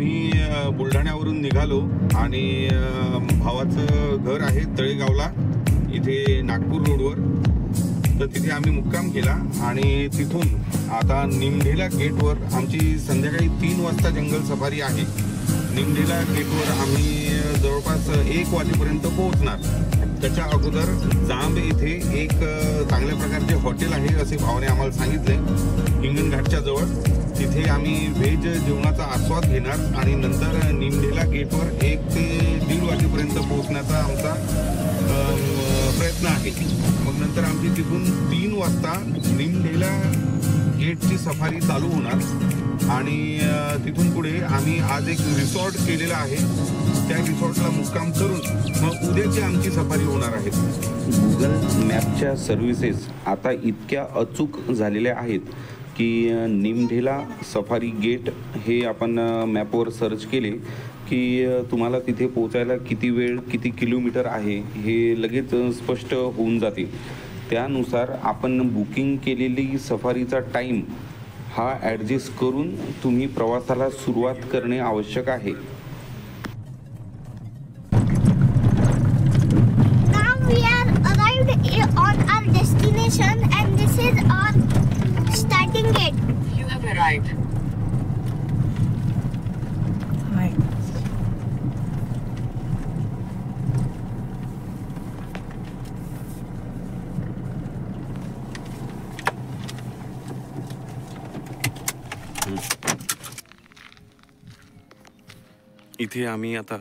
आम्ही बुलढाण्यावरून निघालो आणि भावाचं घर आहे तळेगावला इथे नागपूर रोडवर, तर तिथे आम्ही मुक्काम केला आणि तिथून आता निमढेला गेटवर आमची संध्याकाळी 3 वाजता जंगल सफारी आहे। निमढेला गेटवर आम्ही जवळपास 1 वाजेपर्यंत पोहोचणार। त्याच्या अगोदर जांब इथे एक चांगल्या प्रकारचे हॉटेल आहे असे भावाने आम्हाला सांगितले हिंगणघाटच्या जवळ। तिथे आम्ही व्हेज जेवणाचा आस्वाद घेणार आणि नंतर निमढेला गेटवर 1 ते 1.5 वाजेपर्यंत पोहोचण्याचा आमचा प्रयत्न आहे। मग नंतर आमची तिथून 3 वाजता निमढेला गेटची सफारी चालू होणार आणि तिथून पुढे आम्ही आज एक रिसॉर्ट केलेला आहे, त्या रिसॉर्टला मुक्काम करून मग उद्याची आमची सफारी होणार आहे। गुगल मॅपच्या सर्व्हिसेस आता इतक्या अचूक झालेल्या आहेत की निमढेला सफारी गेट हे आपण मॅपवर सर्च केले की तुम्हाला तिथे पोहोचायला किती वेळ किती किलोमीटर आहे हे लगेच स्पष्ट होऊन जाते। त्यानुसार आपण बुकिंग केलेली सफारीचा टाईम हा ॲडजस्ट करून तुम्ही प्रवासाला सुरुवात करणे आवश्यक आहे। On our destination and this is our starting gate. You have arrived. Right. इथे आम्ही आता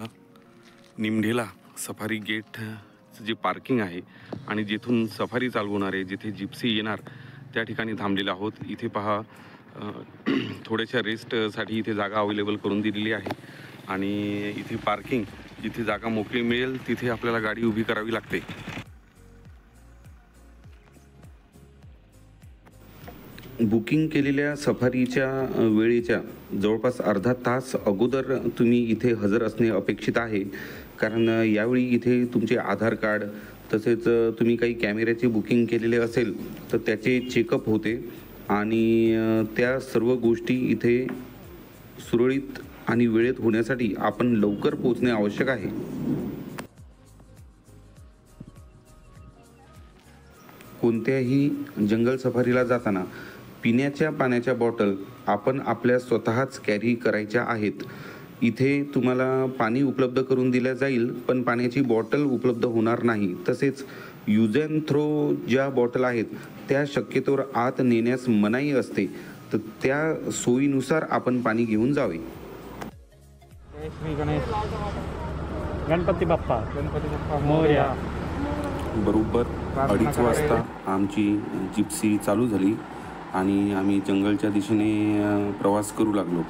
निमढेला सफारी गेट जे पार्किंग आहे आणि जिथून सफारी चालू होणार आहे, जिथे जिप्सी येणार त्या ठिकाणी थांबलेले आहोत। इथे पहा थोड्याशा रेस्टसाठी इथे जागा अवेलेबल करून दिलेली आहे आणि इथे पार्किंग जिथे जागा मोकळी मिळेल तिथे आपल्याला गाडी उभी करावी लागते। बुकिंग केलेल्या सफारीच्या वेळेच्या जवळपास अर्धा तास अगोदर तुम्ही इथे हजर असणे अपेक्षित आहे, कारण यावेळी इथे तुमचे आधार कार्ड तसेच तुम्ही काही कॅमेऱ्याचे बुकिंग केलेले असेल तर त्याचे चेकअप होते आणि त्या सर्व गोष्टी इथे सुरळीत आणि वेळेत होण्यासाठी आपण लवकर पोहोचणे आवश्यक आहे। कोणत्याही जंगल सफारीला जाताना पिण्याच्या पाण्याच्या बॉटल आपण आपल्या स्वतःच कॅरी करायच्या आहेत। इथे तुम्हाला पाणी उपलब्ध करून दिलं जाईल पण पाण्याची बॉटल उपलब्ध होणार नाही। तसेच यूज अँड थ्रो ज्या बॉटल आहेत त्या शक्यतोवर आत नेण्यास मनाई असते, तर त्या सोयीनुसार आपण पाणी घेऊन जावे। श्री गणेश गणपती बाप्पा मोरया। बरोबर 2:30 वाजता आमची जिप्सी चालू झाली आणि आम्ही जंगलच्या दिशेने प्रवास करू लागलो।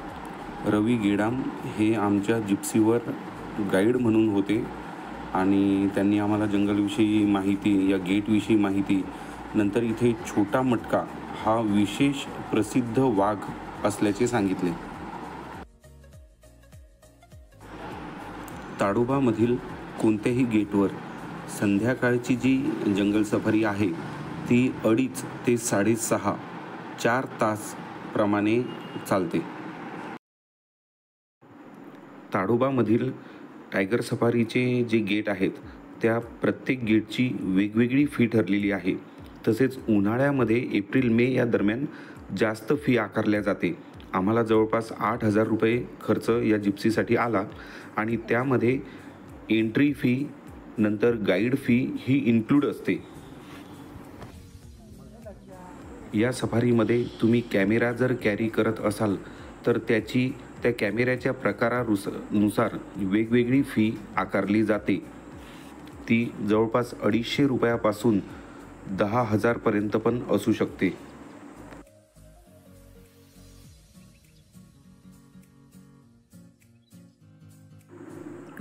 रवी गेडाम हे आमच्या जिप्सीवर गाईड म्हणून होते आणि त्यांनी आम्हाला जंगलविषयी माहिती, या गेटविषयी माहिती, नंतर इथे छोटा मटका हा विशेष प्रसिद्ध वाघ असल्याचे सांगितले। ताडोबामधील कोणत्याही गेटवर संध्याकाळची जी जंगल सफारी आहे ती 2.5 ते 6.5 4 तास प्रमाणे चालते। ताडोबामधील टायगर सफारीचे जे गेट आहेत त्या प्रत्येक गेटची वेगवेगळी फी ठरलेली आहे। तसेच उन्हाळ्यामध्ये एप्रिल मे या दरम्यान जास्त फी आकारल्या जाते। आम्हाला जवळपास 8,000 रुपये खर्च या जिप्सीसाठी आला आणि त्यामध्ये एंट्री फी नंतर गाईड फी ही इन्क्लूड असते। या सफारीमध्ये तुम्ही कॅमेरा जर कॅरी करत असाल तर त्या कॅमेऱ्याच्या प्रकारानुसार वेगवेगळी फी आकारली जाते। ती जवळपास 250 रुपयापासून 10,000 पर्यंत पण असू शकते।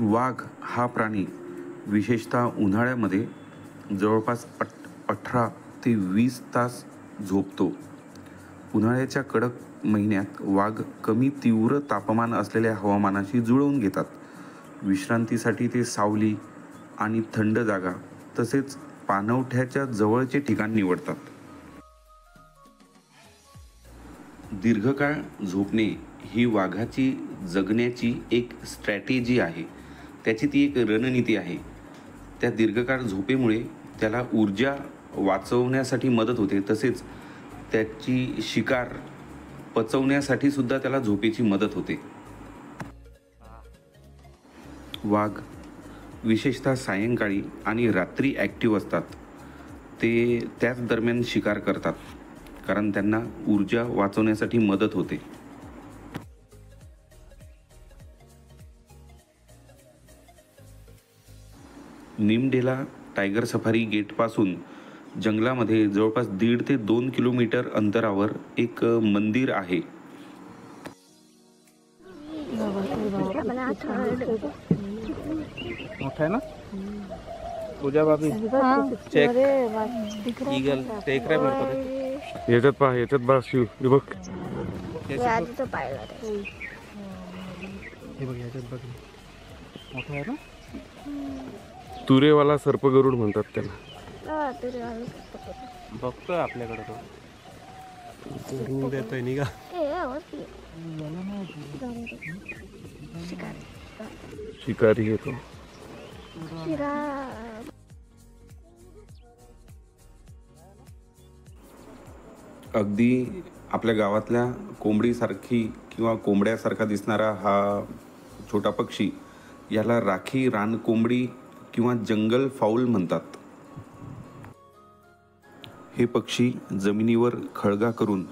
वाघ हा प्राणी विशेषतः उन्हाळ्यामध्ये जवळपास 18 ते 20 तास झोपतो। उन्हाळ्याच्या कडक महिन्यात वाघ कमी तीव्र तापमान असलेल्या हवामानाशी जुळवून घेतात। विश्रांतीसाठी ते सावली आणि थंड जागा तसेच पाणवठ्याच्या जवळचे ठिकाण निवडतात। दीर्घकाळ झोपणे ही वाघाची जगण्याची एक स्ट्रॅटेजी आहे. त्याची ती एक रणनीती आहे. त्या दीर्घकाळ झोपेमुळे त्याला ऊर्जा वाचवण्यासाठी मदत होते, तसेच त्याची शिकार पचवण्यासाठी सुद्धा त्याला झोपेची मदत होते. वाघ विशेषतः सायंकाळी आणि रात्री ॲक्टिव्ह असतात. ते त्याच दरम्यान शिकार करतात, कारण त्यांना ऊर्जा वाचवण्यासाठी मदत होते. निमढेला टायगर सफारी गेटपासून जंगलामध्ये जवळपास 1.5 ते 2 किलोमीटर अंतरावर एक मंदिर आहे. मोठा आहे ना पूजा बाबी चेक ईगल टेक रे म्हणतो. याच्यात पहा, याच्यात बघ शिव, हे बघ. हे बघ याच्यात बघ मोठा आहे ना. तुरेवाला सर्पगरुड म्हणतात त्याला. बघतोय आपल्याकडे तो देतोय निघा. शिकारी येतो. अगदी आपल्या गावातल्या कोंबडीसारखी किंवा कोंबड्यासारखा दिसणारा हा छोटा पक्षी, याला राखी रानकोंबडी किंवा जंगल फाऊल म्हणतात. हे पक्षी जमिनीवर खळगा करून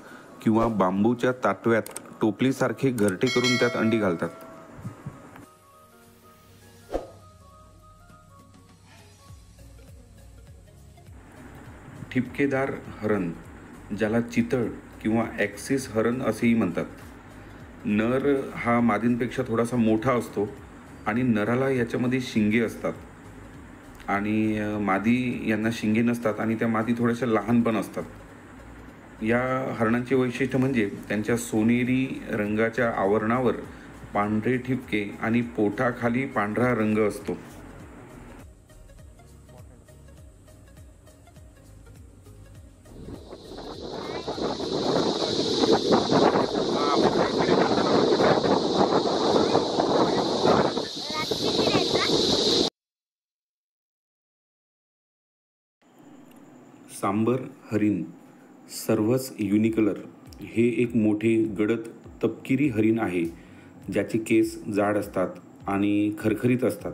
किंवा बांबूच्या ताटव्यात टोपलीसारखे घरटे करून त्यात अंडी घालतात. ठिपकेदार हरण, ज्याला चितळ किंवा ॲक्सिस हरण असेही म्हणतात. नर हा मादींपेक्षा थोडासा मोठा असतो आणि नराला याच्यामध्ये शिंगे असतात आणि मादी यांना शिंगे नसतात आणि त्या मादी थोड्याशा लहान पण असतात. या हरणांचे वैशिष्ट्य म्हणजे त्यांच्या सोनेरी रंगाच्या आवरणावर पांढरे ठिपके आणि पोटाखाली पांढरा रंग असतो. सांबर हरिण सर्व्हस युनिकलर हे एक मोठे गडद तपकिरी हरिण आहे, ज्याचे केस जाड असतात आणि खरखरीत असतात.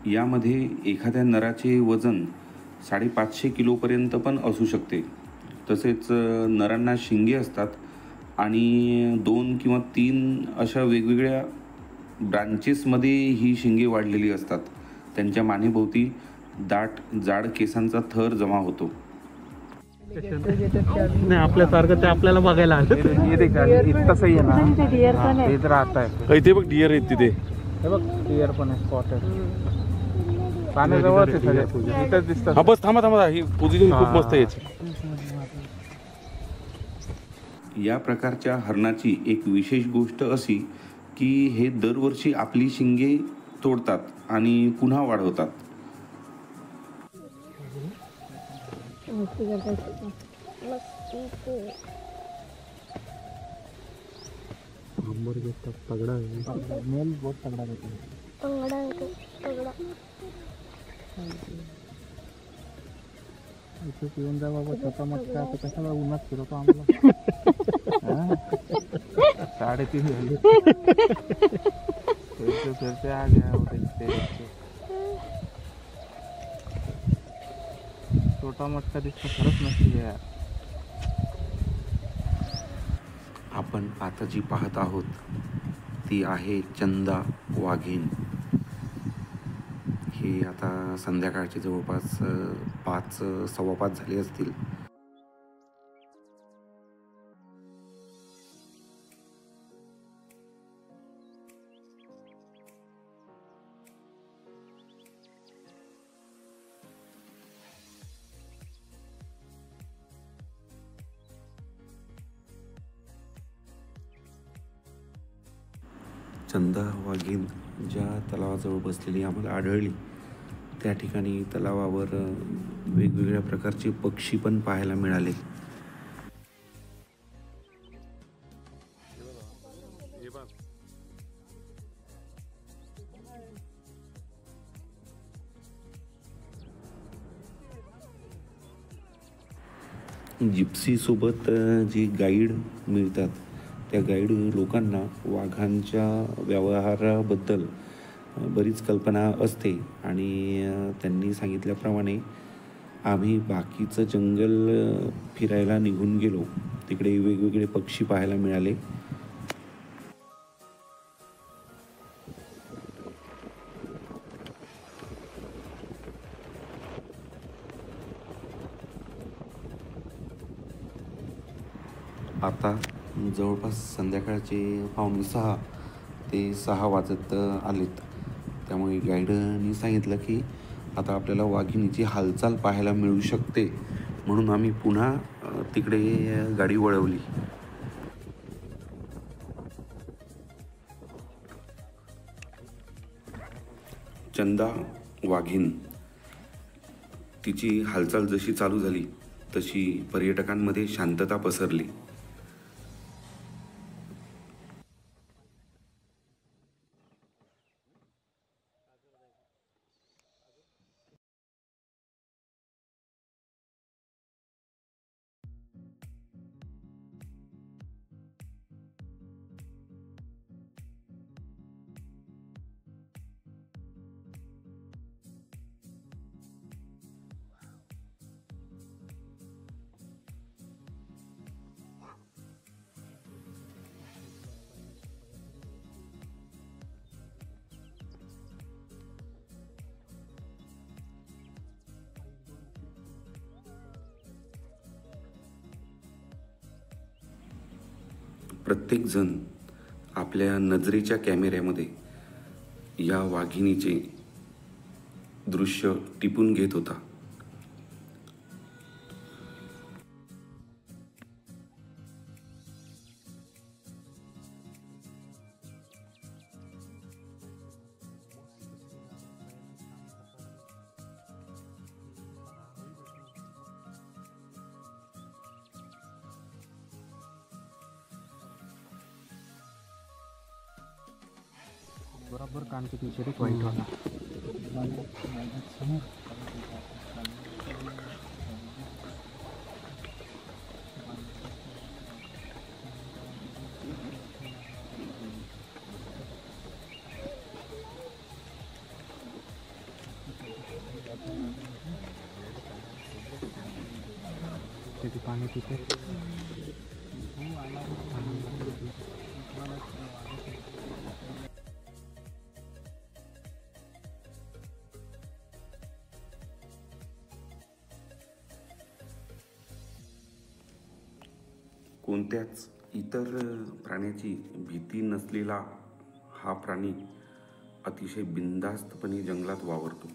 यामध्ये एखाद्या नराचे वजन 550 किलोपर्यंत पण असू शकते. तसेच नरांना शिंगे असतात आणि 2 किंवा 3 अशा वेगवेगळ्या ब्रांचेसमध्ये ही शिंगे वाढलेली असतात. त्यांच्या मानेभोवती दाट जाड केसांचा थर जमा होतो. नाही आपल्यासारखं ते आपल्याला बघायला आलं. तसं आहे ना, ते राहत आहे. इथे बघ डिअर आहेत तिथे. हे बघ डिअर पण आहे स्पॉटेड. पाण्याजवळच इथंच दिसतात. हा बस थांबा थांबा, ही पोझिशन खूप मस्त आहे याची. या प्रकारच्या हरणाची एक विशेष गोष्ट अशी की हे दरवर्षी आपली शिंगे तोडतात आणि पुन्हा वाढवतात. तगडा मेल बहुत तगडा इथे पिऊन जा बाबा. छोटा मटका आता कशाला उन्हात फिरवतो आम्हाला. 3:30 झाली. फिरते आ गया छोटा मटका दिसतो खरंच नसते यार. आपण आता जी पाहत आहोत ती आहे चंदा वाघीण. हे आता संध्याकाळचे जवळपास 5:15 झाले असतील. चंदा वाघीण ज्या तलावाजवळ बसलेली आम्हाला आढळली त्या ठिकाणी तलावावर वेगवेगळ्या प्रकारचे पक्षी पण पाहायला मिळाले. जिप्सीसोबत जे गाईड मिळतात त्या गाईड लोकांना वाघांच्या व्यवहाराबद्दल बरीच कल्पना असते आणि त्यांनी सांगितल्याप्रमाणे आम्ही बाकीचं जंगल फिरायला निघून गेलो. तिकडे वेगवेगळे पक्षी पाहायला मिळाले. आता जवळपास संध्याकाळचे 5:45 ते 6 वाजत आलेत. त्यामुळे गाईडनी सांगितलं की आता आपल्याला वाघिणीची हालचाल पाहायला मिळू शकते, म्हणून आम्ही पुन्हा तिकडे गाडी वळवली. चंदा वाघीण तिची हालचाल जशी चालू झाली तशी पर्यटकांमध्ये शांतता पसरली. प्रत्येकजण आपल्या नजरेच्या कॅमेऱ्यामध्ये या वाघिणीचे दृश्य टिपून घेत होता. बराबर कान के पीछे एक वाइट वाला पानी पीते कोणत्याच इतर प्राण्याची भीती नसलेला हा प्राणी अतिशय बिनधास्तपणे जंगलात वावरतो.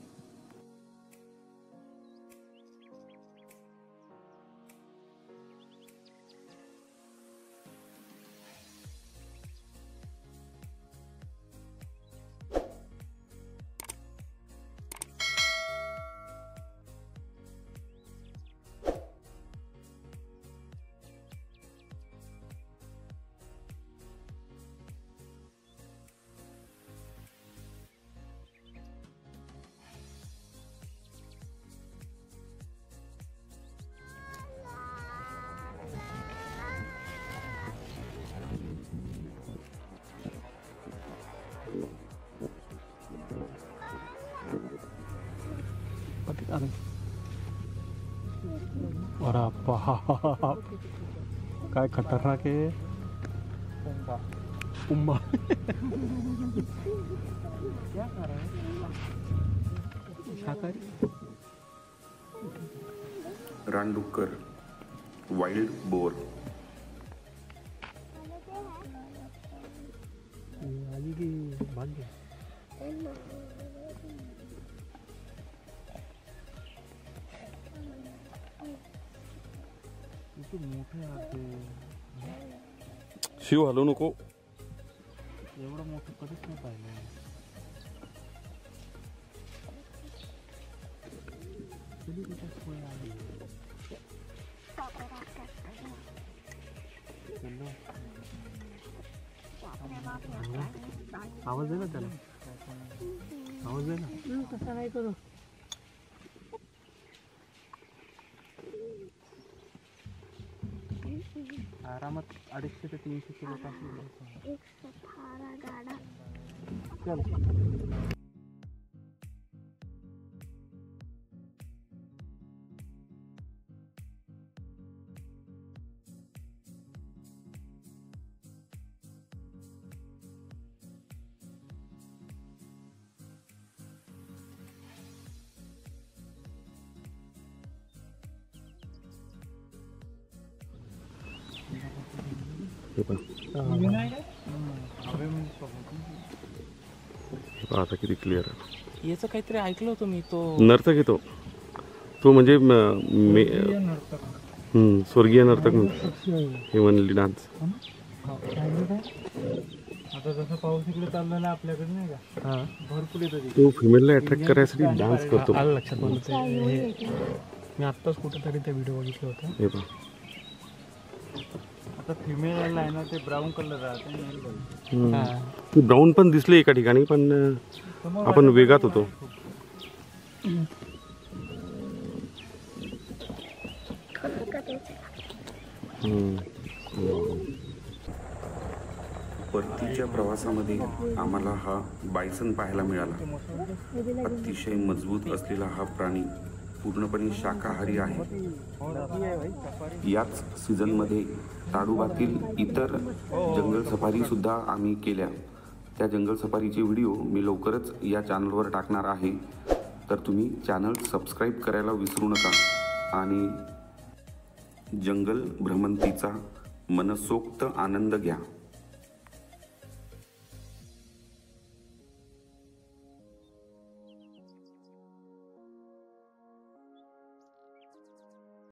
अरे बाप काय खतरनाक आहे. पुंबा रानडुक्कर, वाईल्ड बोर, शिव हलू नको. एवढं मोठं कधीच नाही पाहिलं. आवाज आहे ना त्याला, आवाज आहे ना. तसा नाही करू. आरामात 250 ते 300 किलो टाकून. चल. हे पहा आता किती क्लिअर आहे. याचं काहीतरी ऐकलं होतं मी. तो नर्तक येतो तो म्हणजे स्वर्गीय नर्तक म्हणतो हे म्हणली डान्स. आता जसं पाऊस इकडे चालला ना आपल्याकडे नाही का, भरपूर येतो तो फिमेलला अट्रॅक्ट करायसाठी डान्स करतो. आलं लक्षात. मी आत्ताच कुठेतरी ते व्हिडिओ बघितलं होतं. हे पहा आता फिमेल आहे ना ते ब्राऊन कलर राहते. ते ब्राऊन पण दिसले एका ठिकाणी, पण आपण वेगात होतो. परतीच्या प्रवासामध्ये आम्हाला हा बायसन पाहायला मिळाला. अतिशय मजबूत असलेला हा प्राणी पूर्णपणे शाकाहारी आहे. याच सीझनमध्ये ताडोबातील इतर जंगल सफारी सुद्धा आम्ही केल्या. त्या जंगल सफारीचे व्हिडिओ मी लवकरच या चॅनलवर टाकणार आहे, तर तुम्ही चॅनल सबस्क्राईब करायला विसरू नका आणि जंगल भ्रमंतीचा मनसोक्त आनंद घ्या.